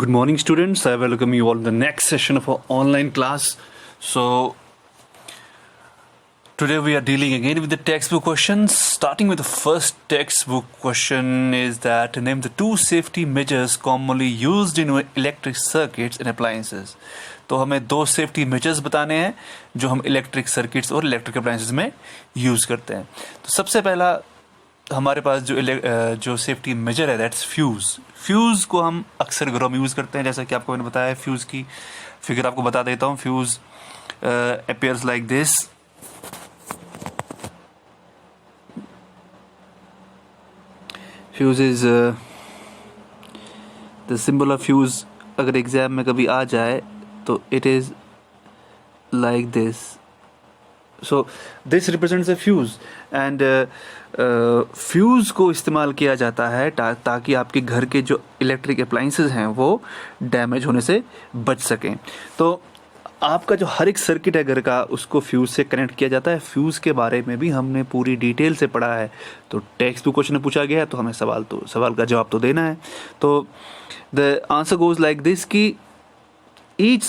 Good morning, students. I welcome you all in the next session of our online class. So, today we are dealing again with the textbook questions. Starting with the first textbook question is that name the two safety measures commonly used in electric circuits and appliances. तो हमें दो safety measures बताने हैं जो हम electric circuits और electric appliances में use करते हैं. तो सबसे पहला हमारे पास जो सेफ्टी मेजर है दैट्स फ्यूज़ को हम अक्सर घरों में यूज़ करते हैं. जैसा कि आपको मैंने बताया, फ्यूज़ की फिगर आपको बता देता हूँ. Fuse appears like this. Fuse is the symbol of fuse. अगर एग्जाम में कभी आ जाए तो it is like this. So this represents a fuse and fuse को इस्तेमाल किया जाता है ताकि आपके घर के जो इलेक्ट्रिक अप्लायंसेस हैं वो डैमेज होने से बच सकें. तो आपका जो हर एक सर्किट है घर का, उसको फ्यूज़ से कनेक्ट किया जाता है. फ्यूज़ के बारे में भी हमने पूरी डिटेल से पढ़ा है. तो टेक्स्ट बुक क्वेश्चन में पूछा गया है तो हमें सवाल का जवाब तो देना है. तो the answer goes like this कि each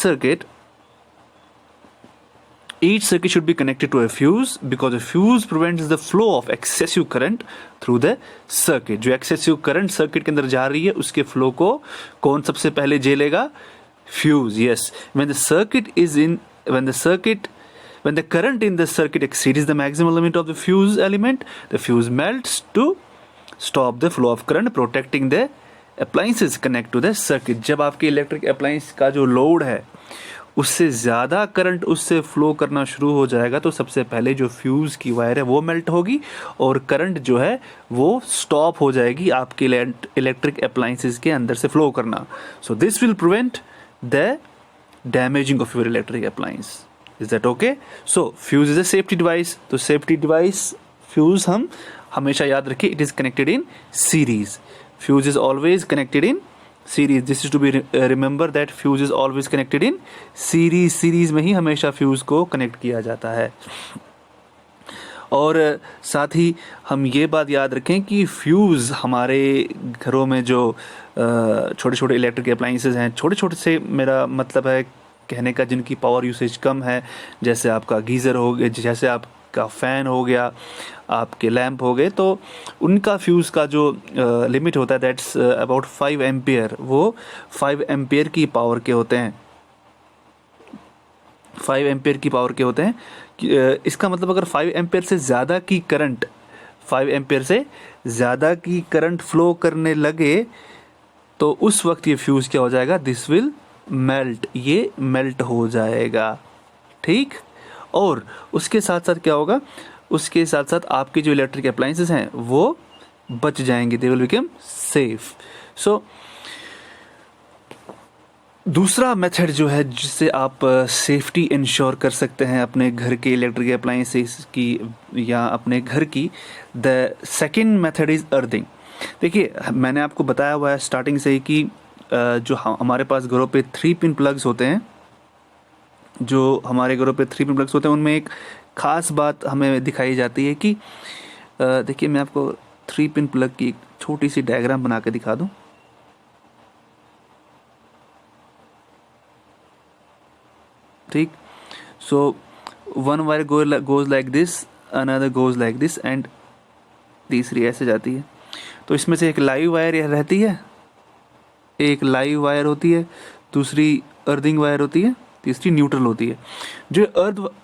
circuit should be connected to a fuse because a fuse prevents the flow of excessive current through the circuit. जो excessive current circuit के अंदर जा रही है उसके flow को कौन सबसे पहले झेलेगा? Fuse. Yes. When the current in the circuit exceeds the maximum limit of the fuse element, the fuse melts to stop the flow of current, protecting the appliances connect to the circuit. जब आपके electric appliance का जो load है उससे ज़्यादा current उससे flow करना शुरू हो जाएगा तो सबसे पहले जो फ्यूज़ की वायर है वो मेल्ट होगी और करंट जो है वो स्टॉप हो जाएगी आपके इलेक्ट्रिक अप्लायंसेस के अंदर से फ्लो करना. So this will prevent the damaging of your electric appliance. Is that okay? So fuse is a safety device. तो सेफ्टी डिवाइस फ्यूज़ हम हमेशा याद रखिए, it is connected in series. Fuse is always connected in series. This is to be remember that fuse is always connected in series. Series में ही हमेशा fuse को connect किया जाता है. और साथ ही हम ये बात याद रखें कि फ्यूज़ हमारे घरों में जो छोटे छोटे इलेक्ट्रिक अप्लायंसेस हैं, छोटे छोटे से मेरा मतलब है कहने का जिनकी पावर यूसेज कम है, जैसे आपका गीज़र हो गया, जैसे आपका फ़ैन हो गया, आपके लैंप हो गए, तो उनका फ्यूज़ का जो लिमिट होता है दैट्स अबाउट 5 एम्पियर. वो 5 एम्पियर की पावर के होते हैं. 5 एम्पियर की पावर के होते हैं. इसका मतलब अगर 5 एम्पियर से ज़्यादा की करंट 5 एम्पियर से ज़्यादा की करंट फ्लो करने लगे तो उस वक्त ये फ्यूज़ क्या हो जाएगा? This will melt. ये मेल्ट हो जाएगा. ठीक. और उसके साथ साथ क्या होगा? उसके साथ साथ आपके जो इलेक्ट्रिक अप्लायंसेस हैं वो बच जाएंगे. They will become safe. So दूसरा मेथड जो है जिससे आप सेफ्टी इंश्योर कर सकते हैं अपने घर के इलेक्ट्रिक अप्लायंसेस की या अपने घर की, the second method is earthing. देखिए, मैंने आपको बताया हुआ है स्टार्टिंग से ही कि जो हमारे पास घरों पे 3 पिन प्लग्स होते हैं, जो हमारे घरों पे 3 पिन प्लग्स होते हैं उनमें एक ख़ास बात हमें दिखाई जाती है कि देखिए, मैं आपको 3 पिन प्लग की एक छोटी सी डायग्राम बना के दिखा दूं. ठीक. So one wire goes like this, another goes like this and तीसरी ऐसे जाती है. तो इसमें से एक लाइव वायर रहती है, एक लाइव वायर होती है, दूसरी अर्थिंग वायर होती है, तीसरी न्यूट्रल होती है. जो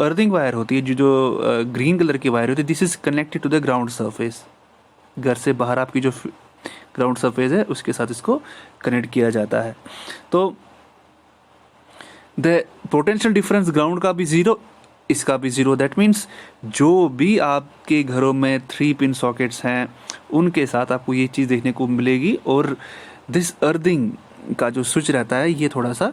अर्थिंग वायर होती है, जो ग्रीन कलर की वायर होती है, this is connected to the ground surface. घर से बाहर आपकी जो ग्राउंड सरफेस है उसके साथ इसको कनेक्ट किया जाता है. तो द पोटेंशियल डिफरेंस ग्राउंड का भी ज़ीरो, इसका भी ज़ीरो. दैट मीन्स जो भी आपके घरों में 3 पिन सॉकेट्स हैं उनके साथ आपको ये चीज़ देखने को मिलेगी. और दिस अर्थिंग का जो स्विच रहता है ये थोड़ा सा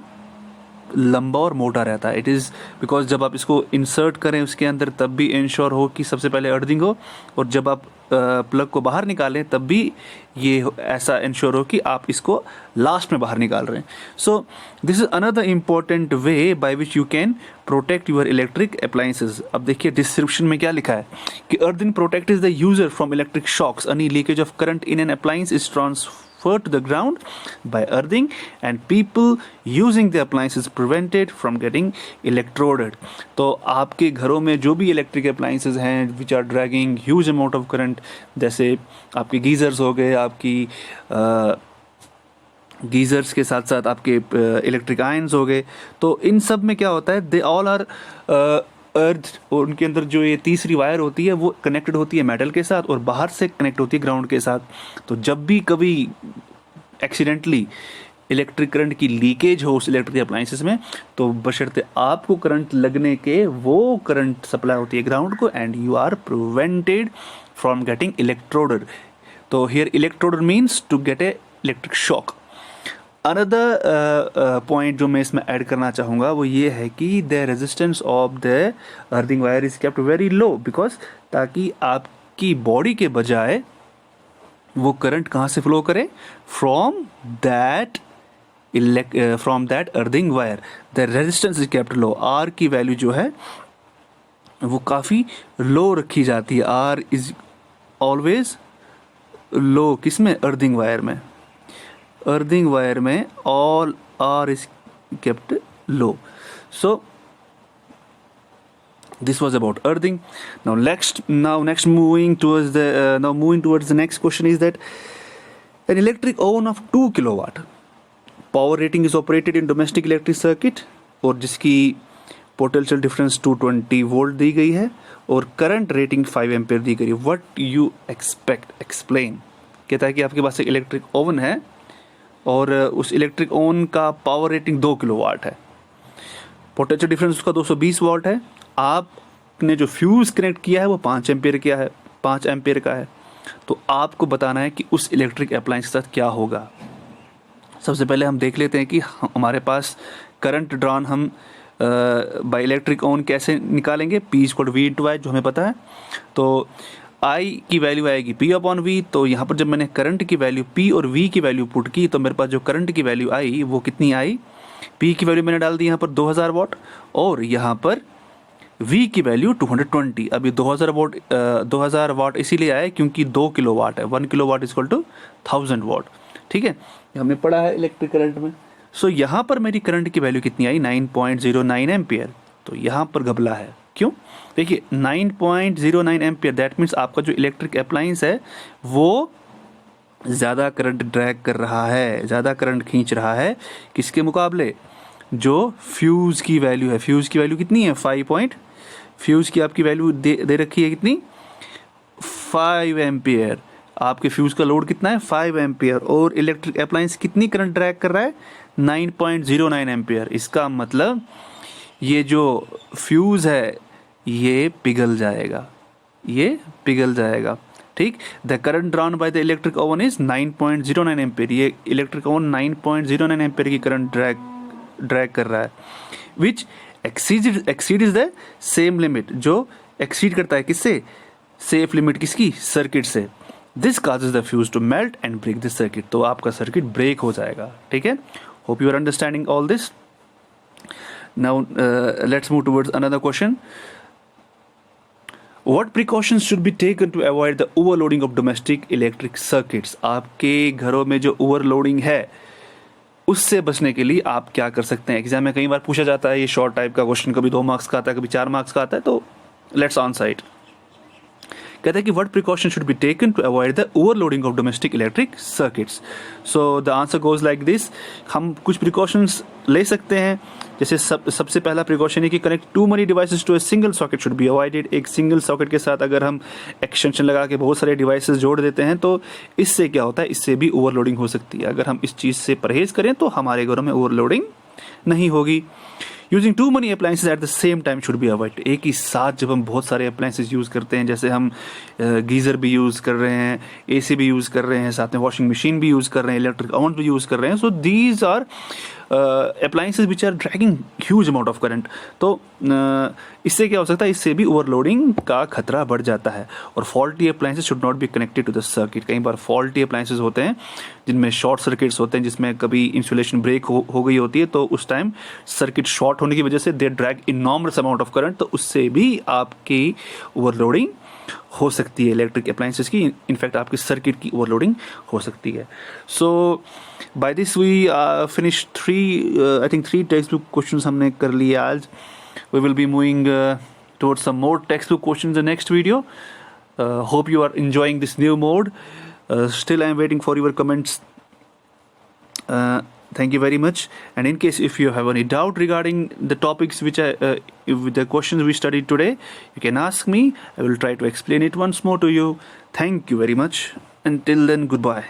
लंबा और मोटा रहता है. इट इज़ बिकॉज जब आप इसको इंसर्ट करें उसके अंदर तब भी इंश्योर हो कि सबसे पहले अर्थिंग हो, और जब आप प्लग को बाहर निकालें तब भी ये ऐसा इंश्योर हो कि आप इसको लास्ट में बाहर निकाल रहे हैं. So this is another important way by which you can protect your electric appliances. अब देखिए डिस्क्रिप्शन में क्या लिखा है कि earthing protect is the user from electric shocks. Any leakage of current in an appliance is transferred to the ground by earthing, and people using the appliances prevented from getting electrocuted. तो आपके घरों में जो भी electric appliances हैं which are dragging huge amount of current, जैसे आपके geysers हो गए, आपकी गीज़र्स के साथ साथ आपके इलेक्ट्रिक आयंस हो गए, तो इन सब में क्या होता है, दे ऑल आर अर्थ, और उनके अंदर जो ये तीसरी वायर होती है वो कनेक्टेड होती है मेटल के साथ और बाहर से कनेक्ट होती है ग्राउंड के साथ. तो जब भी कभी एक्सीडेंटली इलेक्ट्रिक करंट की लीकेज हो उस इलेक्ट्रिक अप्लाइंसेस में, तो बशर्ते आपको करंट लगने के वो करंट सप्लाई होती है ग्राउंड को, and you are prevented from getting electrocuted. तो here electrocuted means to get a electric shock. Another point जो मैं इसमें ऐड करना चाहूँगा वो ये है कि the resistance of the earthing wire is kept very low, because ताकि आपकी बॉडी के बजाय वो करंट कहाँ से फ्लो करे, from that earthing wire. The resistance is kept low. R की वैल्यू जो है वो काफ़ी लो रखी जाती है. R is always low. किसमें? अर्थिंग वायर में. अर्थिंग वायर में all R is kept low. So this was about earthing. Now next moving towards the next question is that an electric oven of 2 kilowatt power rating is operated in domestic electric circuit, और जिसकी potential difference 220 volt दी गई है और current rating 5 ampere दी गई है. What you explain. कहता है कि आपके पास एक इलेक्ट्रिक ओवन है और उस इलेक्ट्रिक ओवन का पावर रेटिंग 2 किलोवाट है, पोटेंशियल डिफरेंस उसका 220 वोल्ट है, आपने जो फ्यूज़ कनेक्ट किया है वो 5 एम्पियर का है. तो आपको बताना है कि उस इलेक्ट्रिक अप्लायंस के साथ क्या होगा. सबसे पहले हम देख लेते हैं कि हमारे पास करंट ड्रॉन हम बाय इलेक्ट्रिक ओवन कैसे निकालेंगे. P=V/I जो हमें पता है. तो I की वैल्यू आएगी P/V. तो यहाँ पर जब मैंने करंट की वैल्यू P और V की वैल्यू पुट की तो मेरे पास जो करंट की वैल्यू आई वो कितनी आई, P की वैल्यू मैंने डाल दी यहाँ पर 2000 वाट और यहाँ पर V की वैल्यू 220. अब ये 2000 वाट इसीलिए आए क्योंकि 2 किलोवाट है. 1 किलोवाट इज इक्वल टू 1000 वाट. ठीक है, हमने पढ़ा है इलेक्ट्रिक करंट में. सो यहाँ पर मेरी करंट की वैल्यू कितनी आई, 9.09 एम्पियर. तो यहाँ पर घबला है. क्यों? देखिए 9.09 एम्पियर, दैट मीन्स आपका जो इलेक्ट्रिक अप्लायंस है वो ज़्यादा करंट ड्रैग कर रहा है, ज़्यादा करंट खींच रहा है. किसके मुकाबले? जो फ्यूज़ की वैल्यू है. फ्यूज़ की वैल्यू कितनी है? 5 फ्यूज़ की आपकी वैल्यू दे रखी है कितनी, 5 एम्पियर. आपके फ्यूज़ का लोड कितना है, 5 एम्पियर, और इलेक्ट्रिक अप्लायंस कितनी करंट ड्रैग कर रहा है, 9.09 एम्पियर. इसका मतलब ये जो फ्यूज़ है ये पिघल जाएगा. ठीक. The current drawn by the electric oven is 9.09 ampere. ये इलेक्ट्रिक ओवन 9.09 एम्पियर की करंट ड्रैग कर रहा है, which exceeds the same limit. जो एक्सीड करता है किससे? सेफ लिमिट किसकी? सर्किट से. This causes the fuse to melt and break the circuit. तो आपका सर्किट ब्रेक हो जाएगा. ठीक है. Hope you are understanding all this. Now let's move towards another question. What precautions should be taken to avoid the overloading of domestic electric circuits? आपके घरों में जो ओवरलोडिंग है उससे बचने के लिए आप क्या कर सकते हैं. एग्जाम में कई बार पूछा जाता है ये शॉर्ट टाइप का क्वेश्चन, कभी 2 मार्क्स का आता है, कभी 4 मार्क्स का आता है. तो लेट्स ऑन साइट. कहता है कि what precaution should be taken to avoid the overloading of domestic electric circuits. So the answer goes like this. हम कुछ प्रिकॉशंस ले सकते हैं. जैसे सबसे पहला प्रिकॉशन है कि connect too many devices to a single socket should be avoided. एक सिंगल सॉकेट के साथ अगर हम एक्सटेंशन लगा के बहुत सारे डिवाइसेस जोड़ देते हैं तो इससे क्या होता है, इससे भी ओवरलोडिंग हो सकती है. अगर हम इस चीज़ से परहेज करें तो हमारे घरों में ओवरलोडिंग नहीं होगी. Using too many appliances at the same time should be avoid. एक ही साथ जब हम बहुत सारे अप्लायंसेज यूज़ करते हैं, जैसे हम गीज़र भी यूज़ कर रहे हैं, AC भी यूज़ कर रहे हैं, साथ में वॉशिंग मशीन भी यूज़ कर रहे हैं, इलेक्ट्रिक ओवन भी यूज़ कर रहे हैं. So these are appliances which are dragging huge amount of current. तो इससे क्या हो सकता है, इससे भी ओवरलोडिंग का खतरा बढ़ जाता है. और faulty appliances should not be connected to the circuit. कई बार फॉल्टी अप्लायंसेज होते हैं जिनमें शॉर्ट सर्किट्स होते हैं, जिसमें कभी इंसुलेशन ब्रेक हो गई होती है, तो उस टाइम सर्किट शॉर्ट होने की वजह से they drag enormous amount of current. तो उससे भी आपकी ओवरलोडिंग हो सकती है इलेक्ट्रिक अप्लाइंसेस की, इनफैक्ट आपकी सर्किट की ओवरलोडिंग हो सकती है. So by this we finish 3 textbook question हमने कर लिए आज. We will be moving towards some more textbook questions in the next video. Hope you are enjoying this new mode. Still I am waiting for your comments. Thank you very much. And in case if you have any doubt regarding the topics which the questions we studied today, you can ask me. I will try to explain it once more to you. Thank you very much. Until then, goodbye.